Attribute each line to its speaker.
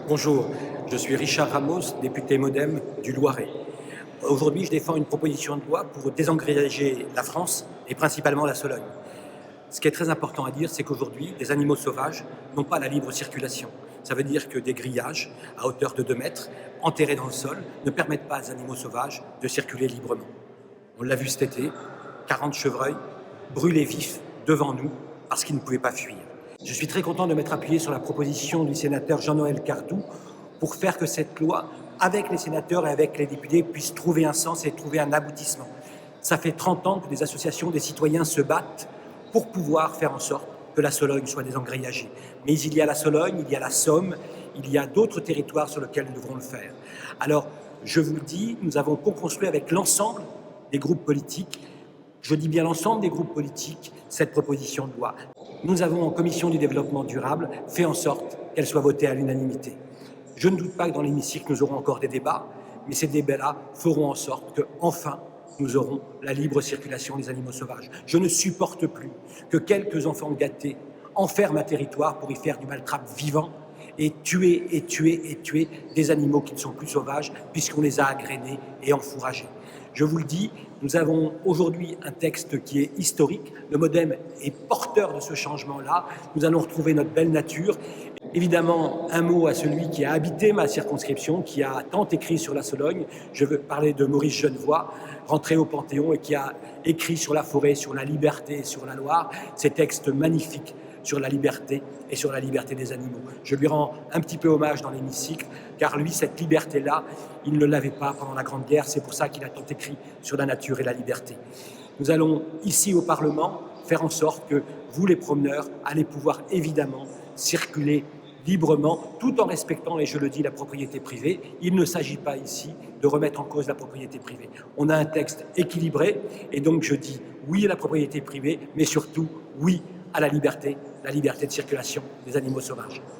Speaker 1: Bonjour, je suis Richard Ramos, député MoDem du Loiret. Aujourd'hui, je défends une proposition de loi pour désengréger la France et principalement la Sologne. Ce qui est très important à dire, c'est qu'aujourd'hui, les animaux sauvages n'ont pas la libre circulation. Ça veut dire que des grillages à hauteur de 2 mètres, enterrés dans le sol, ne permettent pas aux animaux sauvages de circuler librement. On l'a vu cet été, 40 chevreuils brûlés vifs devant nous parce qu'ils ne pouvaient pas fuir. Je suis très content de m'être appuyé sur la proposition du sénateur Jean-Noël Cardoux pour faire que cette loi, avec les sénateurs et avec les députés, puisse trouver un sens et trouver un aboutissement. Ça fait 30 ans que des associations des citoyens se battent pour pouvoir faire en sorte que la Sologne soit désengrillagée. Mais il y a la Sologne, il y a la Somme, il y a d'autres territoires sur lesquels nous devrons le faire. Alors, je vous le dis, nous avons co-construit avec l'ensemble des groupes politiques, je dis bien l'ensemble des groupes politiques, cette proposition de loi. Nous avons, en commission du développement durable, fait en sorte qu'elle soit votée à l'unanimité. Je ne doute pas que dans l'hémicycle, nous aurons encore des débats, mais ces débats-là feront en sorte qu'enfin, nous aurons la libre circulation des animaux sauvages. Je ne supporte plus que quelques enfants gâtés enferment un territoire pour y faire du maltrape vivant et tuer des animaux qui ne sont plus sauvages puisqu'on les a agrénés et enfourragés. Je vous le dis, nous avons aujourd'hui un texte qui est historique. Le MoDem est porteur de ce changement-là. Nous allons retrouver notre belle nature. Évidemment, un mot à celui qui a habité ma circonscription, qui a tant écrit sur la Sologne. Je veux parler de Maurice Genevoix, rentré au Panthéon et qui a écrit sur la forêt, sur la liberté, sur la Loire, ces textes magnifiques sur la liberté et sur la liberté des animaux. Je lui rends un petit peu hommage dans l'hémicycle, car lui, cette liberté-là, il ne l'avait pas pendant la Grande Guerre. C'est pour ça qu'il a tant écrit sur la nature et la liberté. Nous allons, ici au Parlement, faire en sorte que vous, les promeneurs, allez pouvoir évidemment circuler librement, tout en respectant, et je le dis, la propriété privée. Il ne s'agit pas ici de remettre en cause la propriété privée. On a un texte équilibré, et donc je dis oui à la propriété privée, mais surtout oui à la liberté de circulation des animaux sauvages.